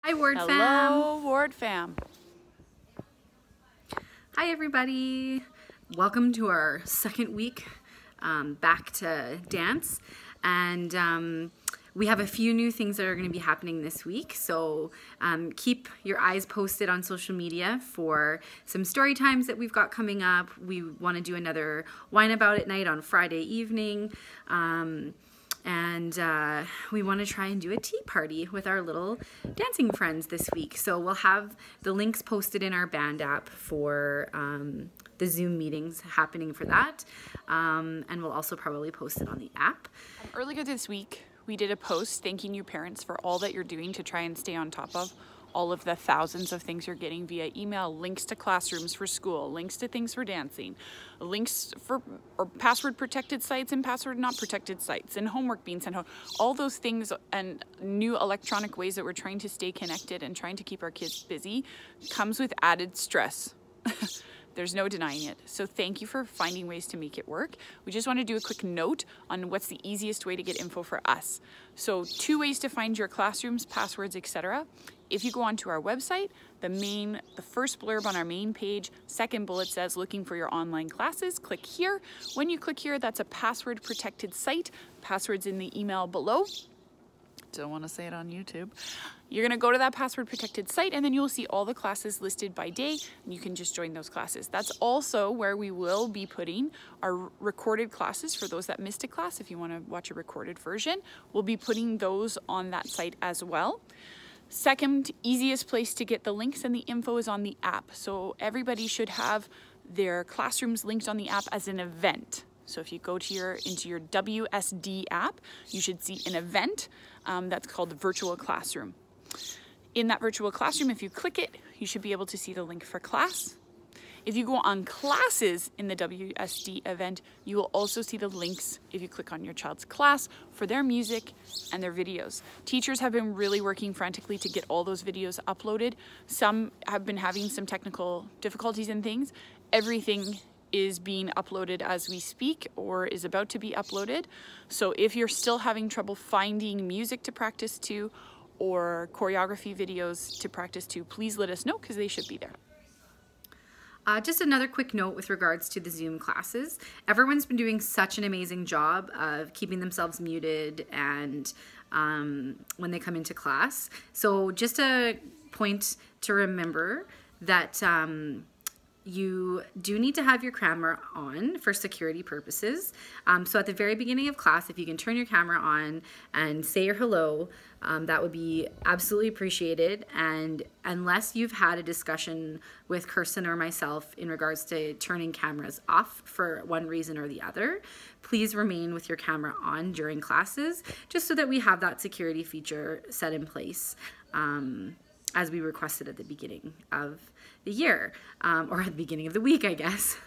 Hi, Ward Fam. Hello, Ward Fam. Hi, everybody. Welcome to our second week back to dance. And we have a few new things that are going to be happening this week. So keep your eyes posted on social media for some story times that we've got coming up. We want to do another Wine About It night on Friday evening. And we want to try and do a tea party with our little dancing friends this week. So we'll have the links posted in our band app for the Zoom meetings happening for that. And we'll also probably post it on the app. Earlier this week, we did a post thanking you parents for all that you're doing to try and stay on top of all of the thousands of things you're getting via email, links to classrooms for school, links to things for dancing, links for password protected sites and password not protected sites, and homework being sent home. All those things and new electronic ways that we're trying to stay connected and trying to keep our kids busy comes with added stress. There's no denying it. So thank you for finding ways to make it work. We just want to do a quick note on what's the easiest way to get info for us. So 2 ways to find your classrooms, passwords, etc. If you go onto our website, the first blurb on our main page, second bullet says looking for your online classes. Click here. When you click here, that's a password protected site. Password's in the email below. Don't want to say it on YouTube. You're going to go to that password protected site and then you'll see all the classes listed by day and you can just join those classes. That's also where we will be putting our recorded classes for those that missed a class. If you want to watch a recorded version, we'll be putting those on that site as well. Second easiest place to get the links and the info is on the app. So everybody should have their classrooms linked on the app as an event. So if you go to into your WSD app, you should see an event that's called Virtual Classroom. In that Virtual Classroom, if you click it, you should be able to see the link for class. If you go on classes in the WSD event, you will also see the links if you click on your child's class for their music and their videos. Teachers have been really working frantically to get all those videos uploaded. Some have been having some technical difficulties and things. Everything is being uploaded as we speak or is about to be uploaded. So if you're still having trouble finding music to practice to or choreography videos to practice to, please let us know because they should be there. Just another quick note with regards to the Zoom classes. Everyone's been doing such an amazing job of keeping themselves muted and when they come into class. So just a point to remember that you do need to have your camera on for security purposes. So at the very beginning of class, if you can turn your camera on and say your hello, that would be absolutely appreciated. And unless you've had a discussion with Kirsten or myself in regards to turning cameras off for one reason or the other, please remain with your camera on during classes, just so that we have that security feature set in place as we requested at the beginning of the year, or at the beginning of the week, I guess.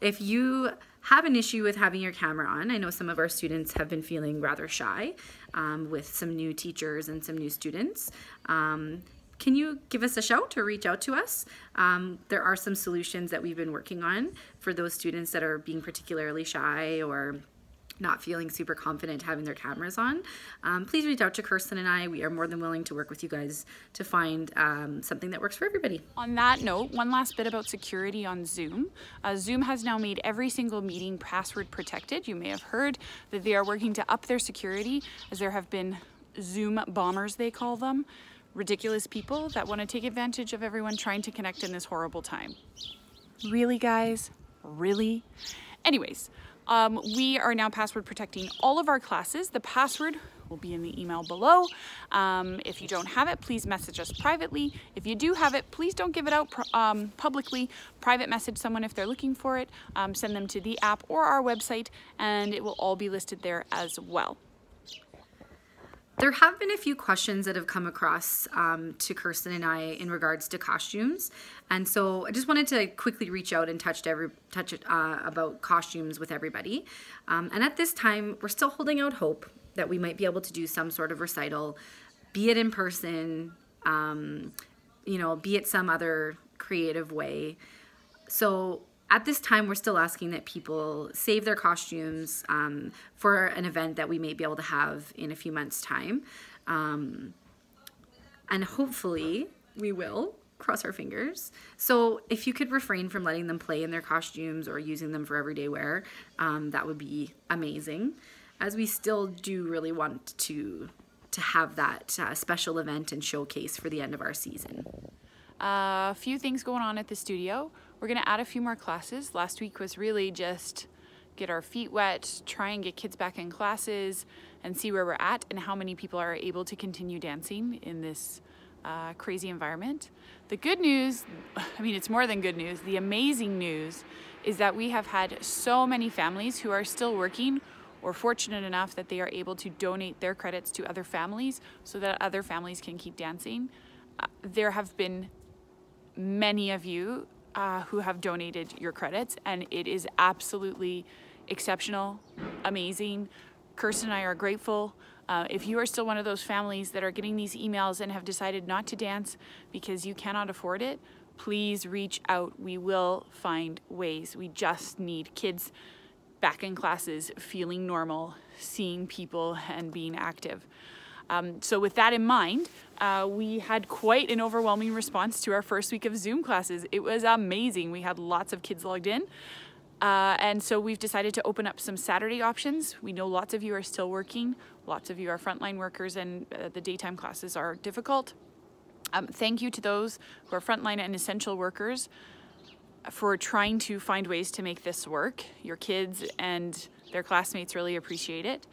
If you have an issue with having your camera on, I know some of our students have been feeling rather shy with some new teachers and some new students. Can you give us a shout or reach out to us? There are some solutions that we've been working on for those students that are being particularly shy or not feeling super confident having their cameras on. Please reach out to Kirsten and I. We are more than willing to work with you guys to find something that works for everybody. On that note, one last bit about security on Zoom. Zoom has now made every single meeting password protected. You may have heard that they are working to up their security as there have been Zoom bombers, they call them. Ridiculous people that want to take advantage of everyone trying to connect in this horrible time. Really, guys? Really? Anyways, we are now password protecting all of our classes. The password will be in the email below. If you don't have it, please message us privately. If you do have it, please don't give it out publicly. Private message someone if they're looking for it. Send them to the app or our website, and it will all be listed there as well. There have been a few questions that have come across to Kirsten and I in regards to costumes, and so I just wanted to quickly reach out and touch about costumes with everybody. And at this time, we're still holding out hope that we might be able to do some sort of recital, be it in person, be it some other creative way. So at this time, we're still asking that people save their costumes for an event that we may be able to have in a few months' time. and hopefully we will. Cross our fingers. So if you could refrain from letting them play in their costumes or using them for everyday wear, that would be amazing, as we still do really want to have that special event and showcase for the end of our season. A few things going on at the studio. We're going to add a few more classes. Last week was really just get our feet wet, try and get kids back in classes, and see where we're at and how many people are able to continue dancing in this crazy environment. The good news, I mean, it's more than good news. The amazing news is that we have had so many families who are still working or fortunate enough that they are able to donate their credits to other families so that other families can keep dancing. There have been many of you who have donated your credits, and it is absolutely exceptional, amazing. Kirsten and I are grateful. If you are still one of those families that are getting these emails and have decided not to dance because you cannot afford it, please reach out. We will find ways. We just need kids back in classes, feeling normal, seeing people, and being active. So with that in mind, we had quite an overwhelming response to our first week of Zoom classes. It was amazing. We had lots of kids logged in. And so we've decided to open up some Saturday options. We know lots of you are still working. Lots of you are frontline workers, and the daytime classes are difficult. Thank you to those who are frontline and essential workers for trying to find ways to make this work. Your kids and their classmates really appreciate it.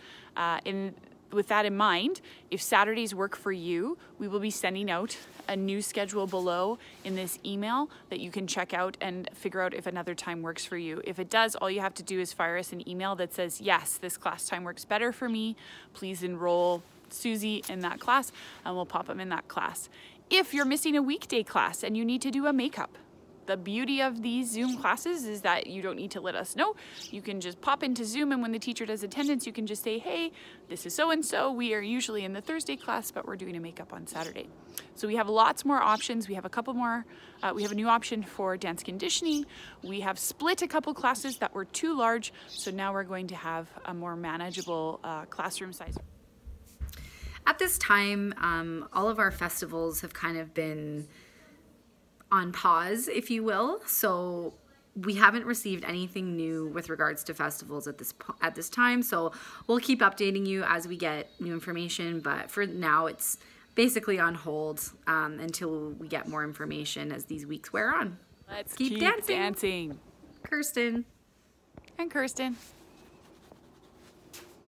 With that in mind, if Saturdays work for you, we will be sending out a new schedule below in this email that you can check out and figure out if another time works for you. If it does, all you have to do is fire us an email that says, yes, this class time works better for me. Please enroll Susie in that class, and we'll pop them in that class. If you're missing a weekday class and you need to do a makeup, the beauty of these Zoom classes is that you don't need to let us know. You can just pop into Zoom, and when the teacher does attendance, you can just say, hey, this is so-and-so. We are usually in the Thursday class, but we're doing a makeup on Saturday. So we have lots more options. We have a couple more. We have a new option for dance conditioning. We have split a couple classes that were too large, so now we're going to have a more manageable classroom size. At this time, all of our festivals have kind of been on pause, if you will. So we haven't received anything new with regards to festivals at this time. So we'll keep updating you as we get new information. But for now, it's basically on hold until we get more information as these weeks wear on. Let's keep dancing. Kirsten. And Kirsten.